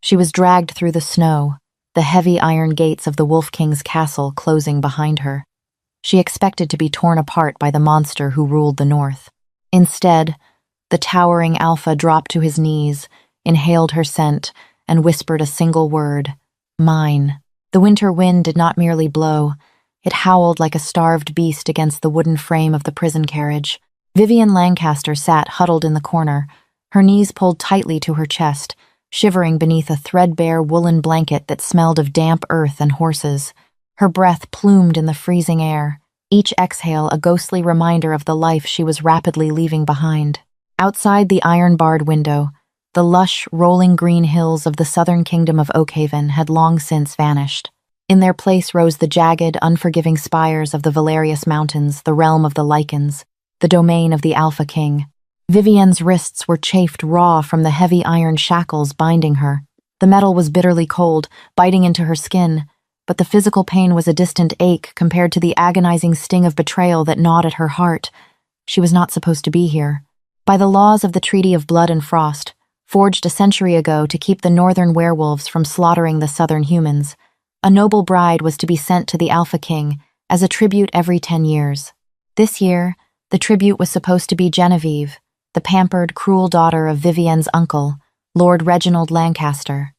She was dragged through the snow, the heavy iron gates of the Wolf King's castle closing behind her. She expected to be torn apart by the monster who ruled the north. Instead, the towering Alpha dropped to his knees, inhaled her scent, and whispered a single word, "Mine." The winter wind did not merely blow, it howled like a starved beast against the wooden frame of the prison carriage. Vivian Lancaster sat huddled in the corner, her knees pulled tightly to her chest, shivering beneath a threadbare woolen blanket that smelled of damp earth and horses. Her breath plumed in the freezing air, each exhale a ghostly reminder of the life she was rapidly leaving behind. Outside the iron-barred window, the lush, rolling green hills of the southern kingdom of Oakhaven had long since vanished. In their place rose the jagged, unforgiving spires of the Valerius Mountains, the realm of the Lycans, the domain of the Alpha King. Vivienne's wrists were chafed raw from the heavy iron shackles binding her. The metal was bitterly cold, biting into her skin, but the physical pain was a distant ache compared to the agonizing sting of betrayal that gnawed at her heart. She was not supposed to be here. By the laws of the Treaty of Blood and Frost, forged a century ago to keep the northern werewolves from slaughtering the southern humans, a noble bride was to be sent to the Alpha King as a tribute every 10 years. This year, the tribute was supposed to be Genevieve, the pampered, cruel daughter of Vivienne's uncle, Lord Reginald Lancaster.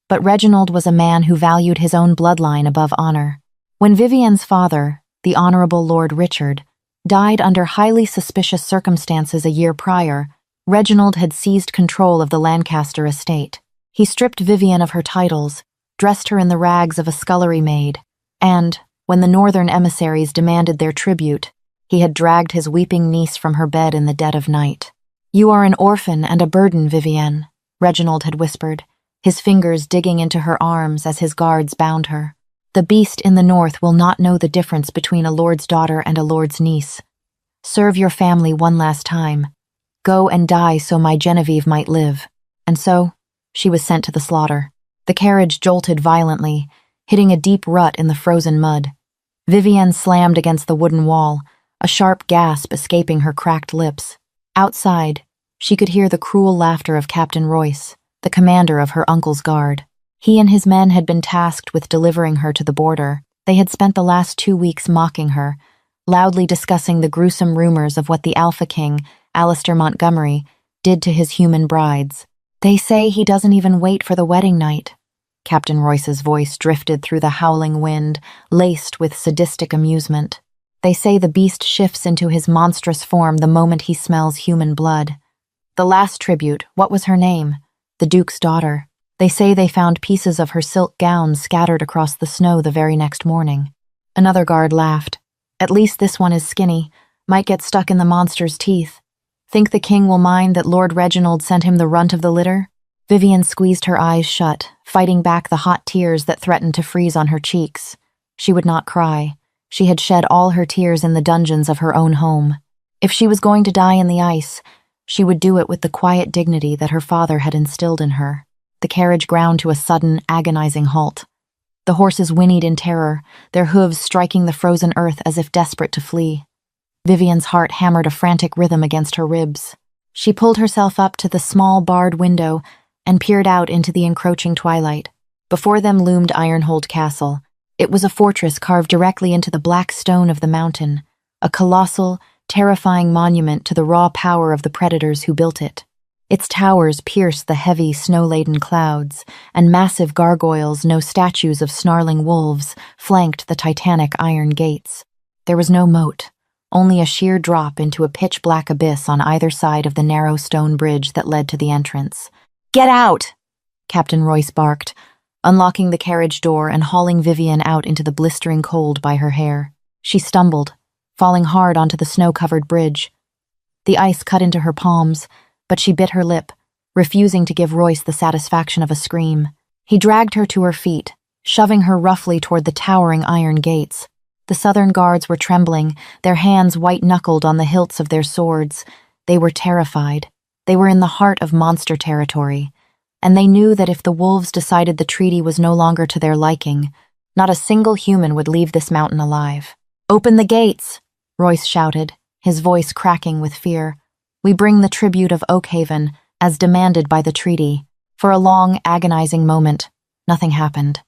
But Reginald was a man who valued his own bloodline above honor. When Vivienne's father, the Honorable Lord Richard, died under highly suspicious circumstances a year prior, Reginald had seized control of the Lancaster estate. He stripped Vivienne of her titles, dressed her in the rags of a scullery maid, and, when the northern emissaries demanded their tribute, he had dragged his weeping niece from her bed in the dead of night. "You are an orphan and a burden, Vivienne," Reginald had whispered, his fingers digging into her arms as his guards bound her. "The beast in the north will not know the difference between a lord's daughter and a lord's niece. Serve your family one last time. Go and die so my Genevieve might live." And so, she was sent to the slaughter. The carriage jolted violently, hitting a deep rut in the frozen mud. Vivienne slammed against the wooden wall, a sharp gasp escaping her cracked lips. Outside, she could hear the cruel laughter of Captain Royce, the commander of her uncle's guard. He and his men had been tasked with delivering her to the border. They had spent the last 2 weeks mocking her, loudly discussing the gruesome rumors of what the Alpha King, Alistair Montgomery, did to his human brides. "They say he doesn't even wait for the wedding night." Captain Royce's voice drifted through the howling wind, laced with sadistic amusement. "They say the beast shifts into his monstrous form the moment he smells human blood. The last tribute, what was her name? The Duke's daughter. They say they found pieces of her silk gown scattered across the snow the very next morning." Another guard laughed. "At least this one is skinny, might get stuck in the monster's teeth. Think the king will mind that Lord Reginald sent him the runt of the litter?" Vivienne squeezed her eyes shut, fighting back the hot tears that threatened to freeze on her cheeks. She would not cry. She had shed all her tears in the dungeons of her own home. If she was going to die in the ice, she would do it with the quiet dignity that her father had instilled in her. The carriage ground to a sudden, agonizing halt. The horses whinnied in terror, their hooves striking the frozen earth as if desperate to flee. Vivienne's heart hammered a frantic rhythm against her ribs. She pulled herself up to the small barred window and peered out into the encroaching twilight. Before them loomed Ironhold Castle. It was a fortress carved directly into the black stone of the mountain, a colossal, terrifying monument to the raw power of the predators who built it. Its towers pierced the heavy, snow-laden clouds, and massive gargoyles, no statues of snarling wolves, flanked the titanic iron gates. There was no moat, only a sheer drop into a pitch-black abyss on either side of the narrow stone bridge that led to the entrance. "Get out!" Captain Royce barked, unlocking the carriage door and hauling Vivienne out into the blistering cold by her hair. She stumbled, falling hard onto the snow-covered bridge. The ice cut into her palms, but she bit her lip, refusing to give Royce the satisfaction of a scream. He dragged her to her feet, shoving her roughly toward the towering iron gates. The southern guards were trembling, their hands white-knuckled on the hilts of their swords. They were terrified. They were in the heart of monster territory, and they knew that if the wolves decided the treaty was no longer to their liking, not a single human would leave this mountain alive. "Open the gates!" Royce shouted, his voice cracking with fear. "We bring the tribute of Oakhaven, as demanded by the treaty." For a long, agonizing moment, nothing happened.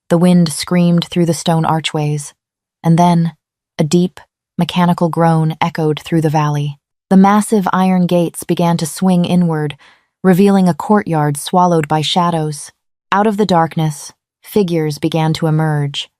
The wind screamed through the stone archways, and then a deep, mechanical groan echoed through the valley. The massive iron gates began to swing inward, revealing a courtyard swallowed by shadows. Out of the darkness, figures began to emerge.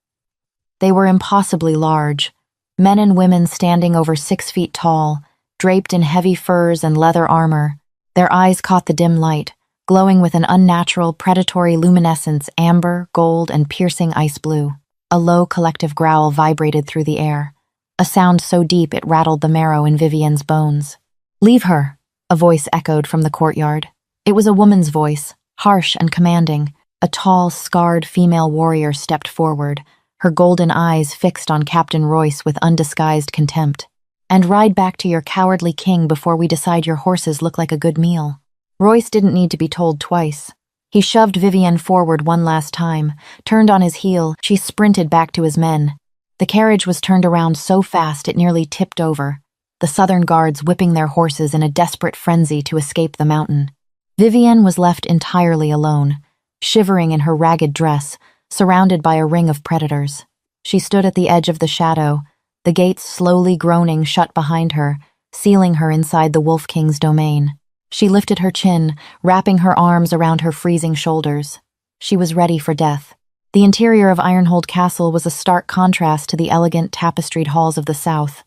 They were impossibly large, men and women standing over 6 feet tall, draped in heavy furs and leather armor. Their eyes caught the dim light, glowing with an unnatural, predatory luminescence, amber, gold, and piercing ice blue. A low, collective growl vibrated through the air, a sound so deep it rattled the marrow in Vivian's bones. "Leave her," a voice echoed from the courtyard. It was a woman's voice, harsh and commanding. A tall, scarred female warrior stepped forward, her golden eyes fixed on Captain Royce with undisguised contempt. "And ride back to your cowardly king before we decide your horses look like a good meal." Royce didn't need to be told twice. He shoved Vivian forward one last time, turned on his heel. She sprinted back to his men. The carriage was turned around so fast it nearly tipped over, the Southern guards whipping their horses in a desperate frenzy to escape the mountain. Vivian was left entirely alone, shivering in her ragged dress, surrounded by a ring of predators. She stood at the edge of the shadow, the gates slowly groaning shut behind her, sealing her inside the Wolf King's domain. She lifted her chin, wrapping her arms around her freezing shoulders. She was ready for death. The interior of Ironhold Castle was a stark contrast to the elegant, tapestried halls of the South.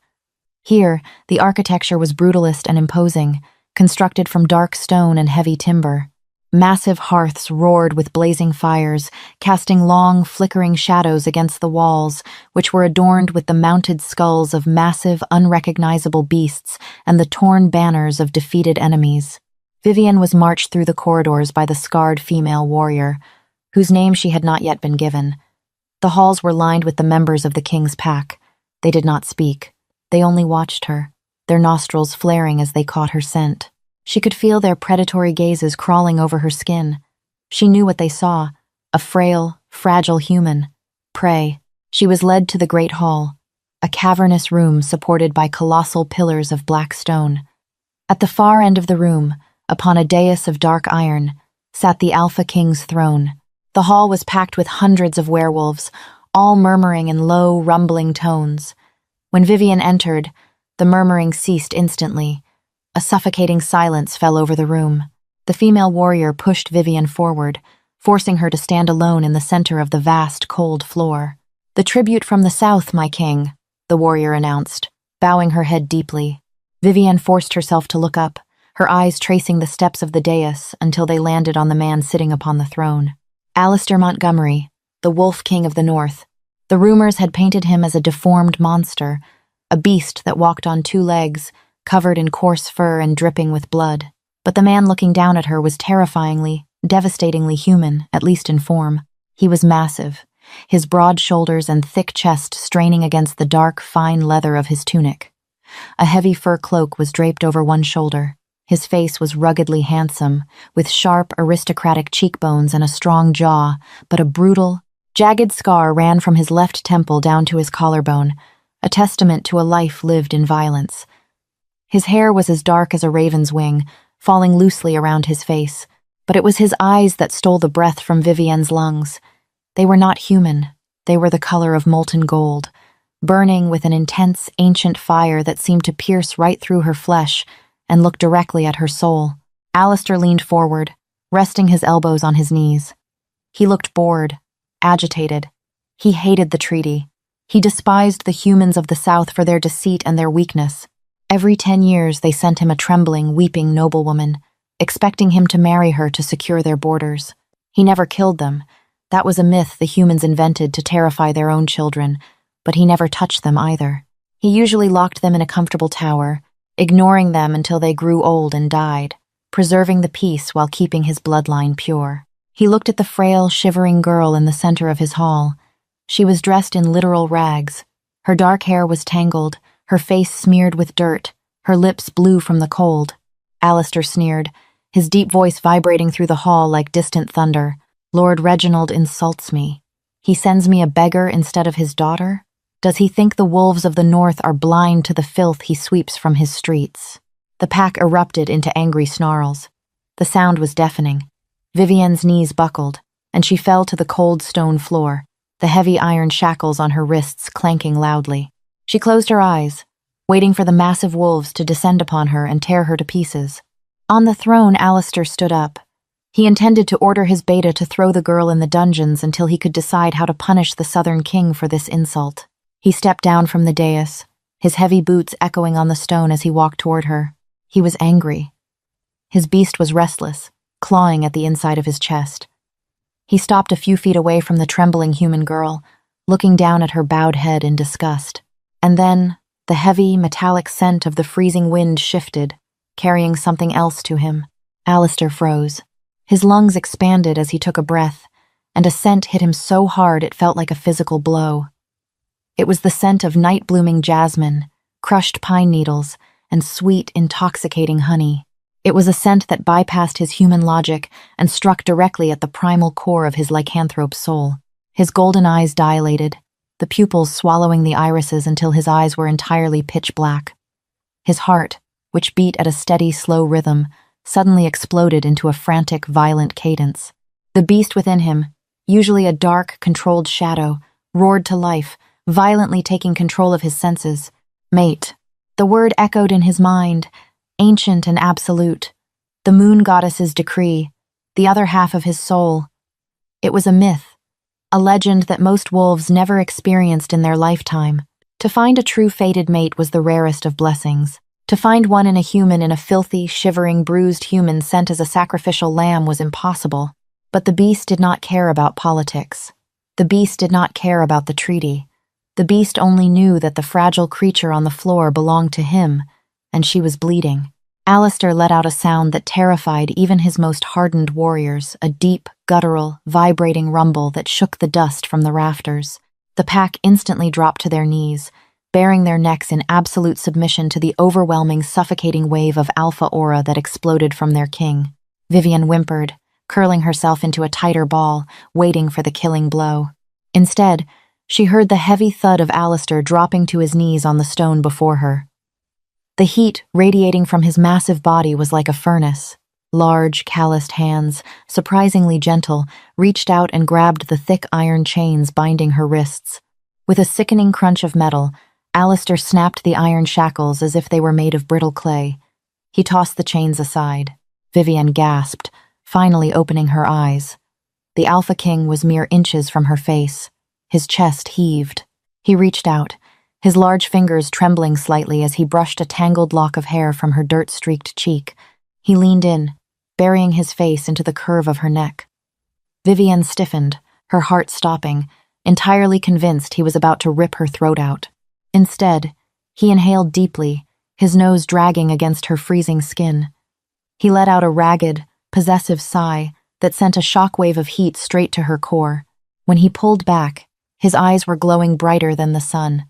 Here, the architecture was brutalist and imposing, constructed from dark stone and heavy timber. Massive hearths roared with blazing fires, casting long, flickering shadows against the walls, which were adorned with the mounted skulls of massive, unrecognizable beasts and the torn banners of defeated enemies. Vivian was marched through the corridors by the scarred female warrior, whose name she had not yet been given. The halls were lined with the members of the king's pack. They did not speak. They only watched her, their nostrils flaring as they caught her scent. She could feel their predatory gazes crawling over her skin. She knew what they saw, a frail, fragile human. Prey. She was led to the great hall, a cavernous room supported by colossal pillars of black stone. At the far end of the room, upon a dais of dark iron, sat the Alpha King's throne. The hall was packed with hundreds of werewolves, all murmuring in low, rumbling tones. When Vivian entered, the murmuring ceased instantly. A suffocating silence fell over the room. The female warrior pushed Vivian forward, forcing her to stand alone in the center of the vast, cold floor. "The tribute from the south, my king," the warrior announced, bowing her head deeply. Vivian forced herself to look up, her eyes tracing the steps of the dais until they landed on the man sitting upon the throne. Alistair Montgomery, the Wolf King of the North. The rumors had painted him as a deformed monster, a beast that walked on 2 legs, covered in coarse fur and dripping with blood. But the man looking down at her was terrifyingly, devastatingly human, at least in form. He was massive, his broad shoulders and thick chest straining against the dark, fine leather of his tunic. A heavy fur cloak was draped over one shoulder. His face was ruggedly handsome, with sharp, aristocratic cheekbones and a strong jaw, but a brutal, jagged scar ran from his left temple down to his collarbone, a testament to a life lived in violence. His hair was as dark as a raven's wing, falling loosely around his face, but it was his eyes that stole the breath from Vivian's lungs. They were not human. They were the color of molten gold, burning with an intense, ancient fire that seemed to pierce right through her flesh and look directly at her soul. Alistair leaned forward, resting his elbows on his knees. He looked bored, agitated. He hated the treaty. He despised the humans of the South for their deceit and their weakness. Every 10 years they sent him a trembling, weeping noblewoman, expecting him to marry her to secure their borders. He never killed them. That was a myth the humans invented to terrify their own children, but he never touched them either. He usually locked them in a comfortable tower, ignoring them until they grew old and died, preserving the peace while keeping his bloodline pure. He looked at the frail, shivering girl in the center of his hall. She was dressed in literal rags. Her dark hair was tangled, her face smeared with dirt, her lips blue from the cold. Alistair sneered, his deep voice vibrating through the hall like distant thunder. "Lord Reginald insults me. He sends me a beggar instead of his daughter? Does he think the wolves of the North are blind to the filth he sweeps from his streets?" The pack erupted into angry snarls. The sound was deafening. Vivienne's knees buckled, and she fell to the cold stone floor, the heavy iron shackles on her wrists clanking loudly. She closed her eyes, waiting for the massive wolves to descend upon her and tear her to pieces. On the throne, Alistair stood up. He intended to order his beta to throw the girl in the dungeons until he could decide how to punish the Southern King for this insult. He stepped down from the dais, his heavy boots echoing on the stone as he walked toward her. He was angry. His beast was restless, clawing at the inside of his chest. He stopped a few feet away from the trembling human girl, looking down at her bowed head in disgust. And then, the heavy, metallic scent of the freezing wind shifted, carrying something else to him. Alistair froze. His lungs expanded as he took a breath, and a scent hit him so hard it felt like a physical blow. It was the scent of night-blooming jasmine, crushed pine needles, and sweet, intoxicating honey. It was a scent that bypassed his human logic and struck directly at the primal core of his lycanthrope soul. His golden eyes dilated, the pupils swallowing the irises until his eyes were entirely pitch black. His heart, which beat at a steady, slow rhythm, suddenly exploded into a frantic, violent cadence. The beast within him, usually a dark, controlled shadow, roared to life, violently taking control of his senses. Mate. The word echoed in his mind, ancient and absolute. The moon goddess's decree, the other half of his soul. It was a myth, a legend that most wolves never experienced in their lifetime. To find a true fated mate was the rarest of blessings. To find one in a human in a filthy, shivering, bruised human sent as a sacrificial lamb was impossible. But the beast did not care about politics. The beast did not care about the treaty. The beast only knew that the fragile creature on the floor belonged to him, and she was bleeding. Alistair let out a sound that terrified even his most hardened warriors, a deep, guttural, vibrating rumble that shook the dust from the rafters. The pack instantly dropped to their knees, baring their necks in absolute submission to the overwhelming, suffocating wave of alpha aura that exploded from their king. Vivienne whimpered, curling herself into a tighter ball, waiting for the killing blow. Instead, she heard the heavy thud of Alistair dropping to his knees on the stone before her. The heat radiating from his massive body was like a furnace. Large, calloused hands, surprisingly gentle, reached out and grabbed the thick iron chains binding her wrists. With a sickening crunch of metal, Alistair snapped the iron shackles as if they were made of brittle clay. He tossed the chains aside. Vivienne gasped, finally opening her eyes. The Alpha King was mere inches from her face. His chest heaved. He reached out, his large fingers trembling slightly as he brushed a tangled lock of hair from her dirt-streaked cheek. He leaned in, burying his face into the curve of her neck. Vivienne stiffened, her heart stopping, entirely convinced he was about to rip her throat out. Instead, he inhaled deeply, his nose dragging against her freezing skin. He let out a ragged, possessive sigh that sent a shockwave of heat straight to her core. When he pulled back, his eyes were glowing brighter than the sun.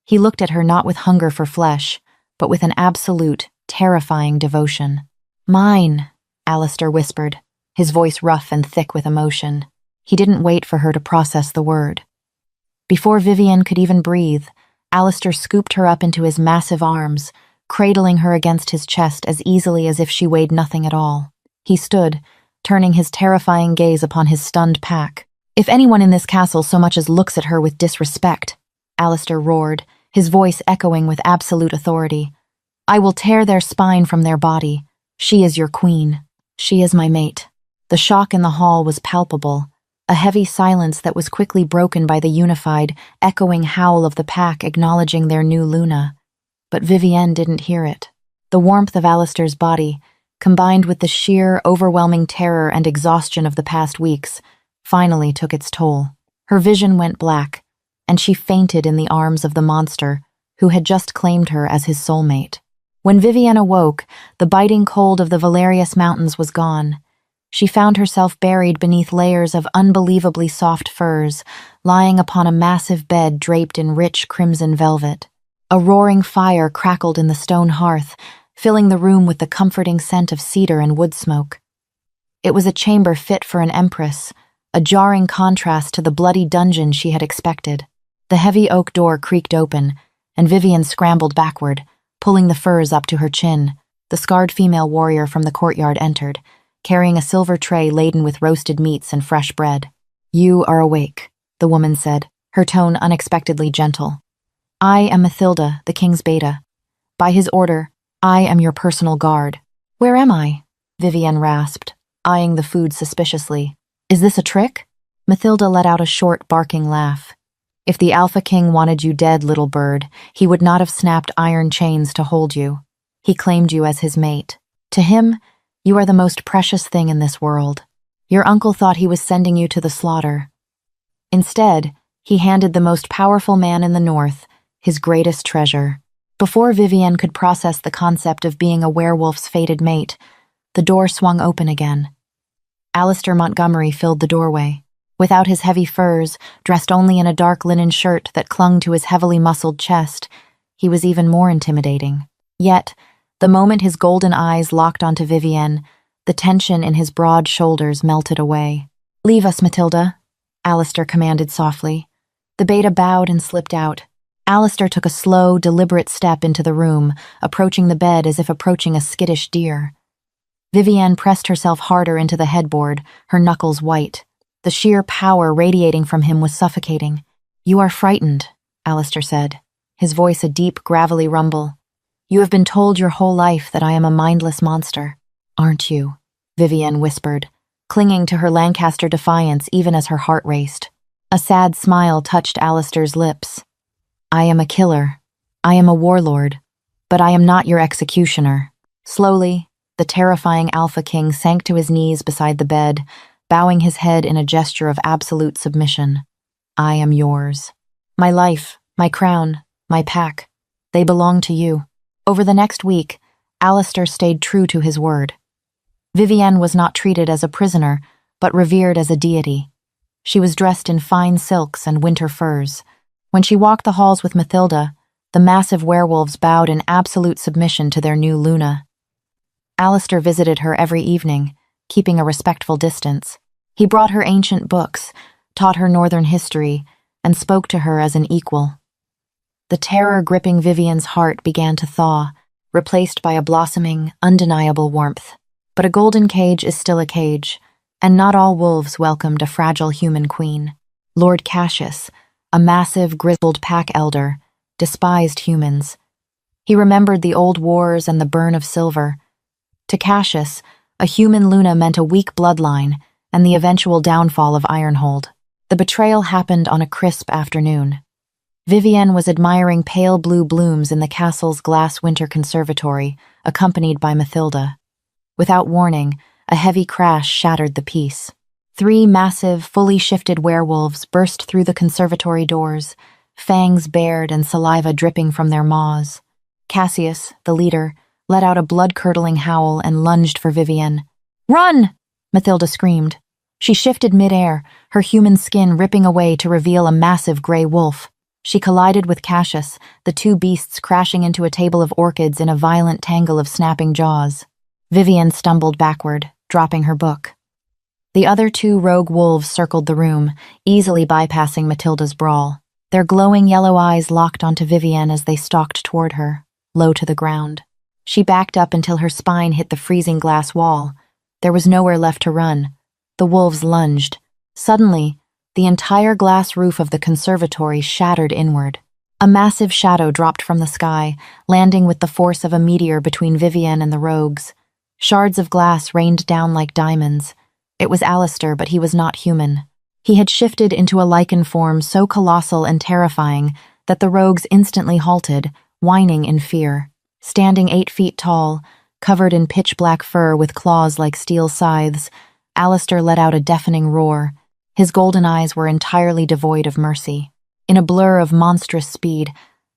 He looked at her not with hunger for flesh, but with an absolute, terrifying devotion. "Mine," Alistair whispered, his voice rough and thick with emotion. He didn't wait for her to process the word. Before Vivienne could even breathe, Alistair scooped her up into his massive arms, cradling her against his chest as easily as if she weighed nothing at all. He stood, turning his terrifying gaze upon his stunned pack. "If anyone in this castle so much as looks at her with disrespect," Alistair roared, his voice echoing with absolute authority, "I will tear their spine from their body. She is your queen. She is my mate." The shock in the hall was palpable, a heavy silence that was quickly broken by the unified, echoing howl of the pack acknowledging their new Luna. But Vivienne didn't hear it. The warmth of Alistair's body, combined with the sheer, overwhelming terror and exhaustion of the past weeks, finally took its toll. Her vision went black, and she fainted in the arms of the monster, who had just claimed her as his soulmate. When Vivienne awoke, the biting cold of the Valerius Mountains was gone. She found herself buried beneath layers of unbelievably soft furs, lying upon a massive bed draped in rich crimson velvet. A roaring fire crackled in the stone hearth, filling the room with the comforting scent of cedar and wood smoke. It was a chamber fit for an empress, a jarring contrast to the bloody dungeon she had expected. The heavy oak door creaked open, and Vivienne scrambled backward, pulling the furs up to her chin. The scarred female warrior from the courtyard entered, carrying a silver tray laden with roasted meats and fresh bread. "You are awake," the woman said, her tone unexpectedly gentle. "I am Mathilda, the king's beta. By his order, I am your personal guard." "Where am I?" Vivienne rasped, eyeing the food suspiciously. "Is this a trick?" Mathilda let out a short, barking laugh. "If the Alpha King wanted you dead, little bird, he would not have snapped iron chains to hold you. He claimed you as his mate. To him, you are the most precious thing in this world. Your uncle thought he was sending you to the slaughter. Instead, he handed the most powerful man in the north his greatest treasure." Before Vivienne could process the concept of being a werewolf's fated mate, the door swung open again. Alistair Montgomery filled the doorway. Without his heavy furs, dressed only in a dark linen shirt that clung to his heavily muscled chest, he was even more intimidating. Yet, the moment his golden eyes locked onto Vivienne, the tension in his broad shoulders melted away. "Leave us, Mathilda," Alistair commanded softly. The beta bowed and slipped out. Alistair took a slow, deliberate step into the room, approaching the bed as if approaching a skittish deer. Vivienne pressed herself harder into the headboard, her knuckles white. The sheer power radiating from him was suffocating. "You are frightened," Alistair said, his voice a deep, gravelly rumble. "You have been told your whole life that I am a mindless monster." "Aren't you?" Vivienne whispered, clinging to her Lancaster defiance even as her heart raced. A sad smile touched Alistair's lips. "I am a killer. I am a warlord. But I am not your executioner." Slowly, the terrifying Alpha King sank to his knees beside the bed, bowing his head in a gesture of absolute submission. "I am yours. My life, my crown, my pack, they belong to you." Over the next week, Alistair stayed true to his word. Vivienne was not treated as a prisoner, but revered as a deity. She was dressed in fine silks and winter furs. When she walked the halls with Mathilda, the massive werewolves bowed in absolute submission to their new Luna. Alistair visited her every evening, keeping a respectful distance. He brought her ancient books, taught her northern history, and spoke to her as an equal. The terror gripping Vivienne's heart began to thaw, replaced by a blossoming, undeniable warmth. But a golden cage is still a cage, and not all wolves welcomed a fragile human queen. Lord Cassius, a massive, grizzled pack elder, despised humans. He remembered the old wars and the burn of silver. To Cassius, a human Luna meant a weak bloodline and the eventual downfall of Ironhold. The betrayal happened on a crisp afternoon. Vivienne was admiring pale blue blooms in the castle's glass winter conservatory, accompanied by Mathilda. Without warning, a heavy crash shattered the peace. 3 massive, fully shifted werewolves burst through the conservatory doors, fangs bared and saliva dripping from their maws. Cassius, the leader, let out a blood-curdling howl and lunged for Vivienne. "Run!" Mathilda screamed. She shifted midair, her human skin ripping away to reveal a massive gray wolf. She collided with Cassius, the 2 beasts crashing into a table of orchids in a violent tangle of snapping jaws. Vivienne stumbled backward, dropping her book. The other 2 rogue wolves circled the room, easily bypassing Mathilda's brawl. Their glowing yellow eyes locked onto Vivienne as they stalked toward her, low to the ground. She backed up until her spine hit the freezing glass wall. There was nowhere left to run. The wolves lunged. Suddenly, the entire glass roof of the conservatory shattered inward. A massive shadow dropped from the sky, landing with the force of a meteor between Vivienne and the rogues. Shards of glass rained down like diamonds. It was Alistair, but he was not human. He had shifted into a lichen form so colossal and terrifying that the rogues instantly halted, whining in fear. Standing 8 feet tall, covered in pitch-black fur with claws like steel scythes, Alistair let out a deafening roar. His golden eyes were entirely devoid of mercy. In a blur of monstrous speed,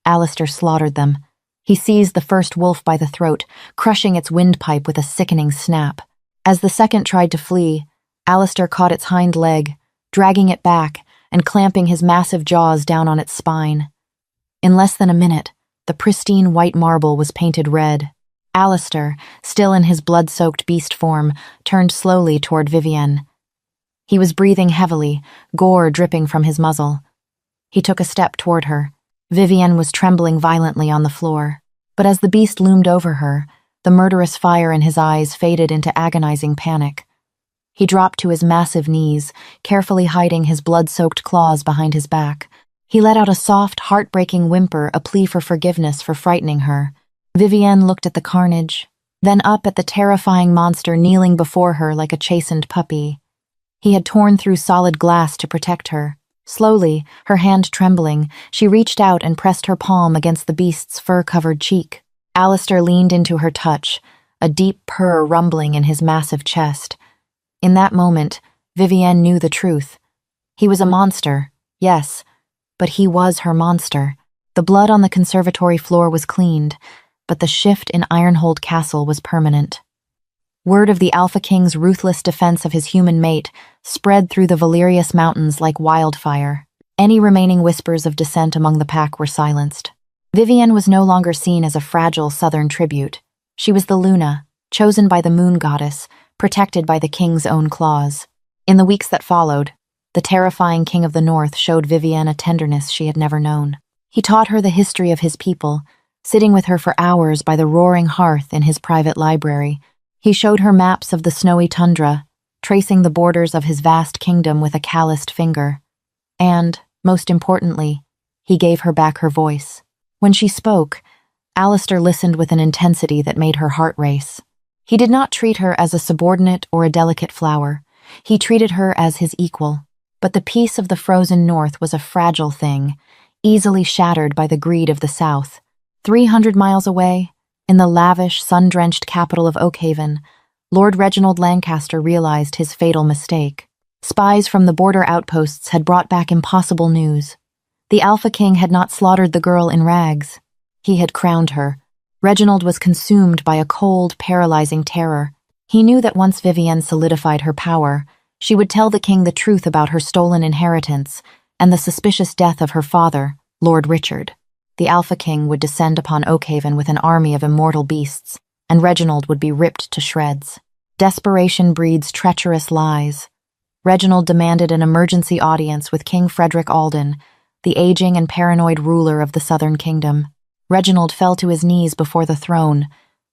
Alistair slaughtered them. He seized the first wolf by the throat, crushing its windpipe with a sickening snap. As the second tried to flee, Alistair caught its hind leg, dragging it back and clamping his massive jaws down on its spine. In less than a minute, the pristine white marble was painted red. Alistair, still in his blood-soaked beast form, turned slowly toward Vivienne. He was breathing heavily, gore dripping from his muzzle. He took a step toward her. Vivienne was trembling violently on the floor. But as the beast loomed over her, the murderous fire in his eyes faded into agonizing panic. He dropped to his massive knees, carefully hiding his blood-soaked claws behind his back. He let out a soft, heartbreaking whimper, a plea for forgiveness for frightening her. Vivienne looked at the carnage, then up at the terrifying monster kneeling before her like a chastened puppy. He had torn through solid glass to protect her. Slowly, her hand trembling, she reached out and pressed her palm against the beast's fur-covered cheek. Alistair leaned into her touch, a deep purr rumbling in his massive chest. In that moment, Vivienne knew the truth. He was a monster, yes, but he was her monster. The blood on the conservatory floor was cleaned, but the shift in Ironhold Castle was permanent. Word of the Alpha King's ruthless defense of his human mate spread through the Valerius Mountains like wildfire. Any remaining whispers of dissent among the pack were silenced. Vivienne was no longer seen as a fragile southern tribute. She was the Luna, chosen by the moon goddess, protected by the king's own claws. In the weeks that followed, the terrifying king of the north showed Vivienne a tenderness she had never known. He taught her the history of his people, sitting with her for hours by the roaring hearth in his private library. He showed her maps of the snowy tundra, tracing the borders of his vast kingdom with a calloused finger. And, most importantly, he gave her back her voice. When she spoke, Alistair listened with an intensity that made her heart race. He did not treat her as a subordinate or a delicate flower. He treated her as his equal. But the peace of the frozen north was a fragile thing, easily shattered by the greed of the south. 300 miles away, in the lavish, sun-drenched capital of Oakhaven, Lord Reginald Lancaster realized his fatal mistake. Spies from the border outposts had brought back impossible news. The Alpha King had not slaughtered the girl in rags. He had crowned her. Reginald was consumed by a cold, paralyzing terror. He knew that once Vivienne solidified her power, she would tell the king the truth about her stolen inheritance and the suspicious death of her father, Lord Richard. The Alpha King would descend upon Oakhaven with an army of immortal beasts, and Reginald would be ripped to shreds. Desperation breeds treacherous lies. Reginald demanded an emergency audience with King Frederick Alden, the aging and paranoid ruler of the Southern Kingdom. Reginald fell to his knees before the throne,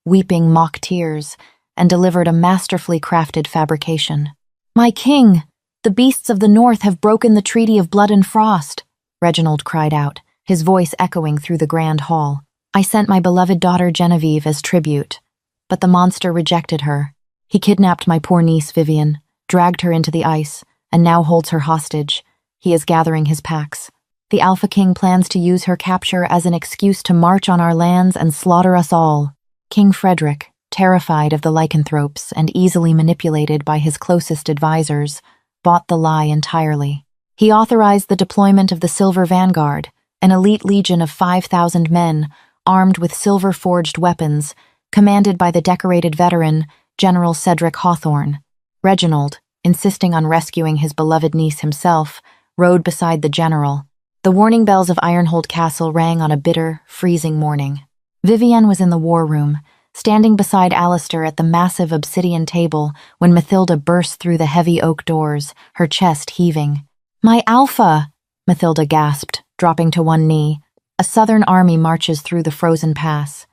weeping mock tears, and delivered a masterfully crafted fabrication. "My king! The beasts of the north have broken the treaty of blood and frost," Reginald cried out, his voice echoing through the grand hall. "I sent my beloved daughter Genevieve as tribute, but the monster rejected her. He kidnapped my poor niece Vivienne, dragged her into the ice, and now holds her hostage. He is gathering his packs. The Alpha King plans to use her capture as an excuse to march on our lands and slaughter us all." King Frederick, terrified of the lycanthropes and easily manipulated by his closest advisors, bought the lie entirely. He authorized the deployment of the Silver Vanguard, an elite legion of 5,000 men, armed with silver-forged weapons, commanded by the decorated veteran, General Cedric Hawthorne. Reginald, insisting on rescuing his beloved niece himself, rode beside the general. The warning bells of Ironhold Castle rang on a bitter, freezing morning. Vivienne was in the war room, standing beside Alistair at the massive obsidian table when Mathilda burst through the heavy oak doors, her chest heaving. "My Alpha!" Mathilda gasped, dropping to one knee. A southern army marches through the frozen pass.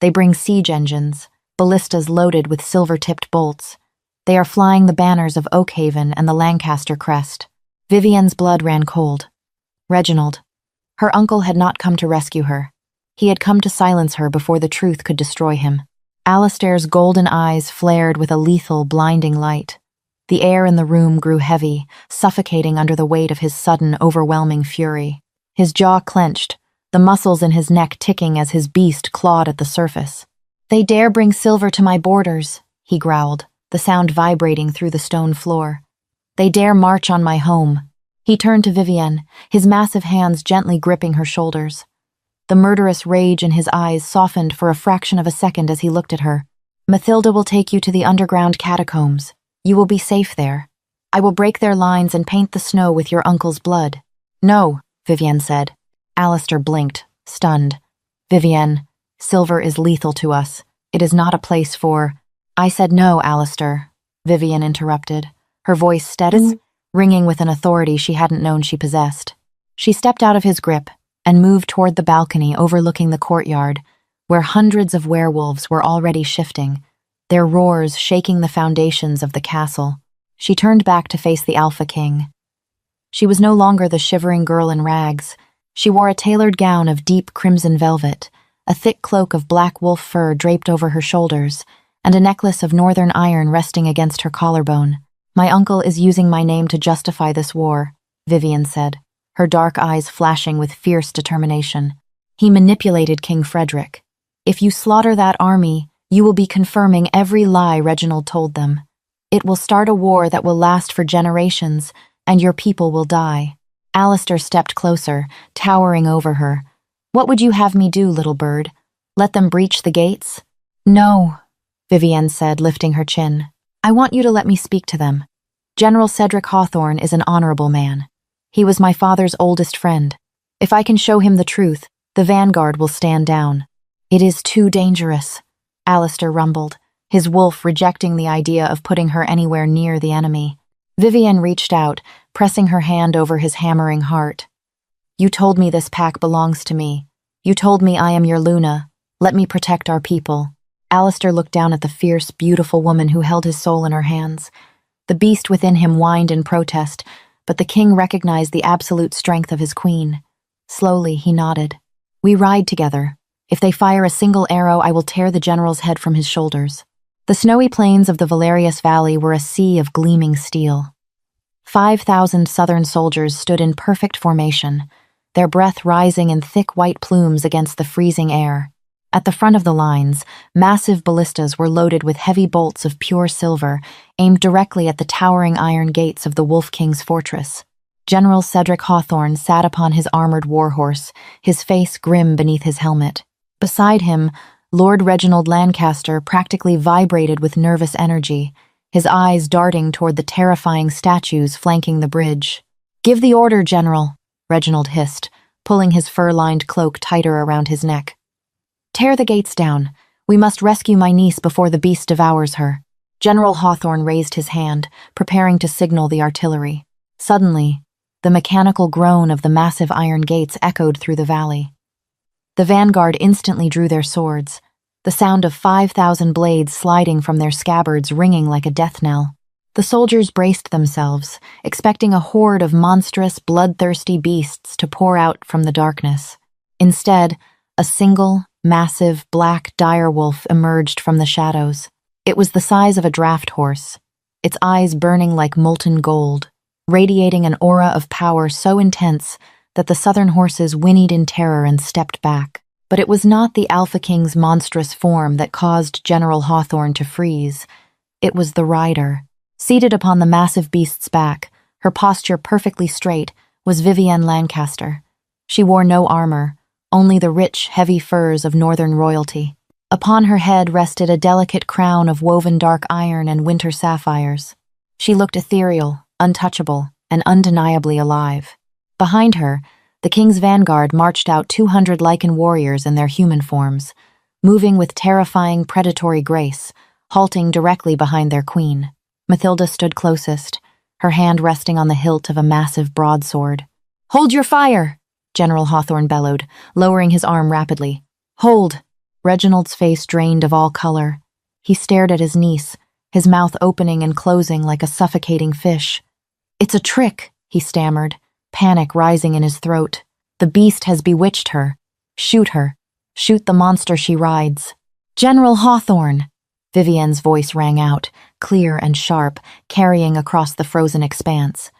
They bring siege engines, ballistas loaded with silver-tipped bolts. They are flying the banners of Oakhaven and the Lancaster crest. Vivienne's blood ran cold. Reginald. Her uncle had not come to rescue her. He had come to silence her before the truth could destroy him. Alistair's golden eyes flared with a lethal, blinding light. The air in the room grew heavy, suffocating under the weight of his sudden, overwhelming fury. His jaw clenched, the muscles in his neck ticking as his beast clawed at the surface. "They dare bring silver to my borders," he growled, the sound vibrating through the stone floor. "They dare march on my home." He turned to Vivienne, his massive hands gently gripping her shoulders. The murderous rage in his eyes softened for a fraction of a second as he looked at her. "Mathilda will take you to the underground catacombs. You will be safe there. I will break their lines and paint the snow with your uncle's blood." "No," Vivienne said. Alistair blinked, stunned. "Vivienne, silver is lethal to us. It is not a place for—" "I said no, Alistair," Vivienne interrupted, her voice steady, ringing with an authority she hadn't known she possessed. She stepped out of his grip and moved toward the balcony overlooking the courtyard, where hundreds of werewolves were already shifting, their roars shaking the foundations of the castle. She turned back to face the Alpha King. She was no longer the shivering girl in rags. She wore a tailored gown of deep crimson velvet, a thick cloak of black wolf fur draped over her shoulders, and a necklace of northern iron resting against her collarbone. "My uncle is using my name to justify this war," Vivian said, her dark eyes flashing with fierce determination. "He manipulated King Frederick. If you slaughter that army, you will be confirming every lie Reginald told them. It will start a war that will last for generations, and your people will die." Alistair stepped closer, towering over her. "What would you have me do, little bird? Let them breach the gates?" "No," Vivienne said, lifting her chin. "I want you to let me speak to them. General Cedric Hawthorne is an honorable man. He was my father's oldest friend. If I can show him the truth, the vanguard will stand down." "It is too dangerous," Alistair rumbled, his wolf rejecting the idea of putting her anywhere near the enemy. Vivienne reached out, pressing her hand over his hammering heart. "You told me this pack belongs to me. You told me I am your Luna. Let me protect our people." Alistair looked down at the fierce, beautiful woman who held his soul in her hands. The beast within him whined in protest, but the king recognized the absolute strength of his queen. Slowly, he nodded. "We ride together. If they fire a single arrow, I will tear the general's head from his shoulders." The snowy plains of the Valerius Valley were a sea of gleaming steel. 5,000 Southern soldiers stood in perfect formation, their breath rising in thick white plumes against the freezing air. At the front of the lines, massive ballistas were loaded with heavy bolts of pure silver, aimed directly at the towering iron gates of the Wolf King's fortress. General Cedric Hawthorne sat upon his armored warhorse, his face grim beneath his helmet. Beside him, Lord Reginald Lancaster practically vibrated with nervous energy, his eyes darting toward the terrifying statues flanking the bridge. "Give the order, General," Reginald hissed, pulling his fur-lined cloak tighter around his neck. "Tear the gates down. We must rescue my niece before the beast devours her." General Hawthorne raised his hand, preparing to signal the artillery. Suddenly, the mechanical groan of the massive iron gates echoed through the valley. The vanguard instantly drew their swords, the sound of 5,000 blades sliding from their scabbards ringing like a death knell. The soldiers braced themselves, expecting a horde of monstrous, bloodthirsty beasts to pour out from the darkness. Instead, a single, massive, black direwolf emerged from the shadows. It was the size of a draft horse, its eyes burning like molten gold, radiating an aura of power so intense that the southern horses whinnied in terror and stepped back. But it was not the Alpha King's monstrous form that caused General Hawthorne to freeze. It was the rider. Seated upon the massive beast's back, her posture perfectly straight, was Vivienne Lancaster. She wore no armor, only the rich, heavy furs of northern royalty. Upon her head rested a delicate crown of woven dark iron and winter sapphires. She looked ethereal, untouchable, and undeniably alive. Behind her, the king's vanguard marched out 200 lichen warriors in their human forms, moving with terrifying predatory grace, halting directly behind their queen. Mathilda stood closest, her hand resting on the hilt of a massive broadsword. "Hold your fire!" General Hawthorne bellowed, lowering his arm rapidly. "Hold!" Reginald's face drained of all color. He stared at his niece, his mouth opening and closing like a suffocating fish. "It's a trick," he stammered, panic rising in his throat. "The beast has bewitched her. Shoot her. Shoot the monster she rides." "General Hawthorne!" Vivienne's voice rang out, clear and sharp, carrying across the frozen expanse.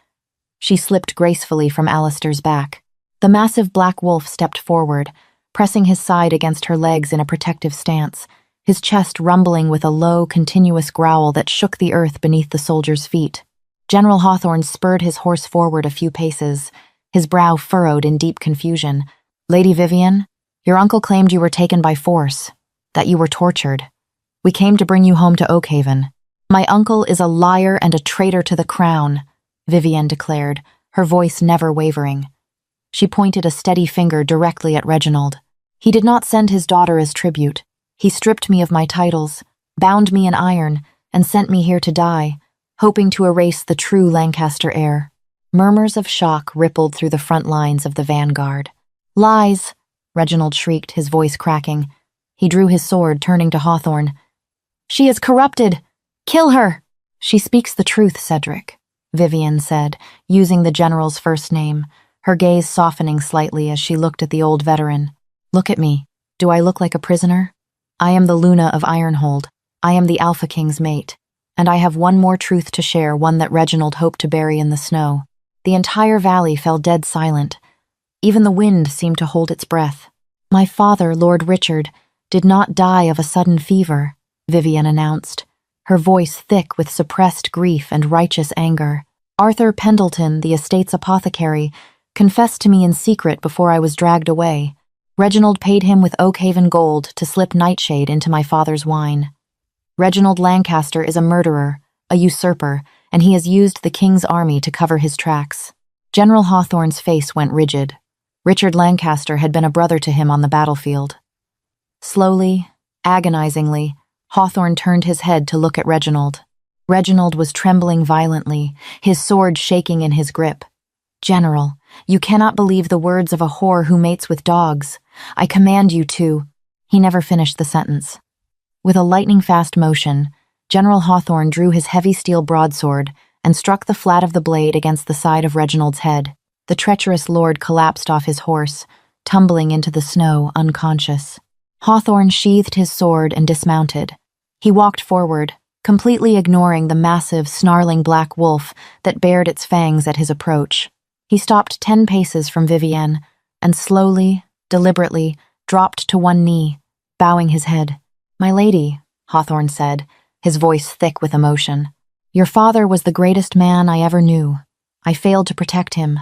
She slipped gracefully from Alistair's back. The massive black wolf stepped forward, pressing his side against her legs in a protective stance, his chest rumbling with a low, continuous growl that shook the earth beneath the soldier's feet. General Hawthorne spurred his horse forward a few paces, his brow furrowed in deep confusion. "Lady Vivienne, your uncle claimed you were taken by force, that you were tortured. We came to bring you home to Oakhaven." "My uncle is a liar and a traitor to the crown," Vivienne declared, her voice never wavering. She pointed a steady finger directly at Reginald. "He did not send his daughter as tribute. He stripped me of my titles, bound me in iron, and sent me here to die, hoping to erase the true Lancaster heir." Murmurs of shock rippled through the front lines of the vanguard. "Lies!" Reginald shrieked, his voice cracking. He drew his sword, turning to Hawthorne. "She is corrupted! Kill her!" She speaks the truth, Cedric, Vivian said, using the general's first name, her gaze softening slightly as she looked at the old veteran. Look at me. Do I look like a prisoner? I am the Luna of Ironhold. I am the Alpha King's mate. And I have one more truth to share, one that Reginald hoped to bury in the snow. The entire valley fell dead silent. Even the wind seemed to hold its breath. My father, Lord Richard, did not die of a sudden fever, Vivian announced, her voice thick with suppressed grief and righteous anger. Arthur Pendleton, the estate's apothecary, confessed to me in secret before I was dragged away. Reginald paid him with Oakhaven gold to slip nightshade into my father's wine. Reginald Lancaster is a murderer, a usurper, and he has used the king's army to cover his tracks. General Hawthorne's face went rigid. Richard Lancaster had been a brother to him on the battlefield. Slowly, agonizingly, Hawthorne turned his head to look at Reginald. Reginald was trembling violently, his sword shaking in his grip. General, you cannot believe the words of a whore who mates with dogs. I command you to— He never finished the sentence. With a lightning-fast motion, General Hawthorne drew his heavy steel broadsword and struck the flat of the blade against the side of Reginald's head. The treacherous lord collapsed off his horse, tumbling into the snow, unconscious. Hawthorne sheathed his sword and dismounted. He walked forward, completely ignoring the massive, snarling black wolf that bared its fangs at his approach. He stopped 10 paces from Vivienne and slowly, deliberately, dropped to one knee, bowing his head. My lady, Hawthorne said, his voice thick with emotion. Your father was the greatest man I ever knew. I failed to protect him.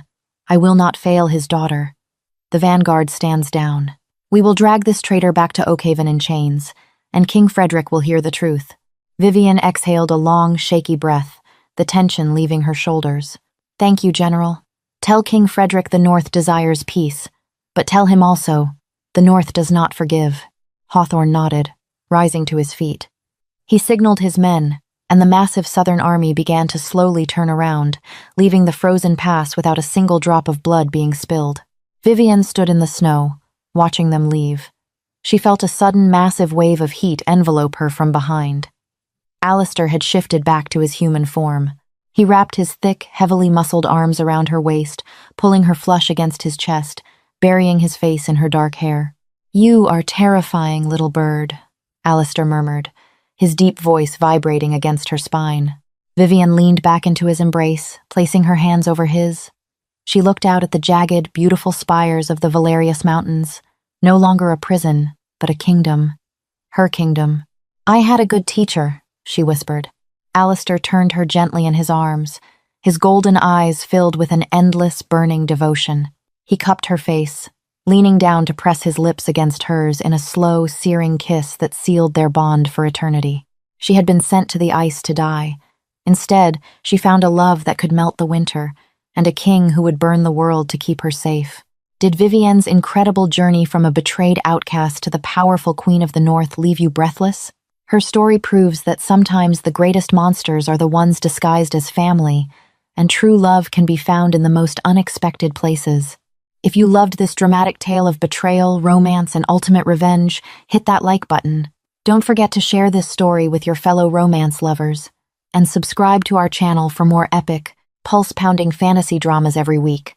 I will not fail his daughter. The vanguard stands down. We will drag this traitor back to Oakhaven in chains, and King Frederick will hear the truth. Vivian exhaled a long, shaky breath, the tension leaving her shoulders. Thank you, General. Tell King Frederick the North desires peace, but tell him also, the North does not forgive. Hawthorne nodded, rising to his feet. He signaled his men, and the massive Southern army began to slowly turn around, leaving the frozen pass without a single drop of blood being spilled. Vivian stood in the snow, watching them leave. She felt a sudden massive wave of heat envelope her from behind. Alistair had shifted back to his human form. He wrapped his thick, heavily muscled arms around her waist, pulling her flush against his chest, burying his face in her dark hair. You are terrifying, little bird, Alistair murmured, his deep voice vibrating against her spine. Vivian leaned back into his embrace, placing her hands over his. She looked out at the jagged, beautiful spires of the Valerius Mountains, no longer a prison, but a kingdom. Her kingdom. I had a good teacher, she whispered. Alistair turned her gently in his arms, his golden eyes filled with an endless, burning devotion. He cupped her face, leaning down to press his lips against hers in a slow, searing kiss that sealed their bond for eternity. She had been sent to the ice to die. Instead, she found a love that could melt the winter, and a king who would burn the world to keep her safe. Did Vivienne's incredible journey from a betrayed outcast to the powerful Queen of the North leave you breathless? Her story proves that sometimes the greatest monsters are the ones disguised as family, and true love can be found in the most unexpected places. If you loved this dramatic tale of betrayal, romance, and ultimate revenge, hit that like button. Don't forget to share this story with your fellow romance lovers, and subscribe to our channel for more epic, pulse-pounding fantasy dramas every week.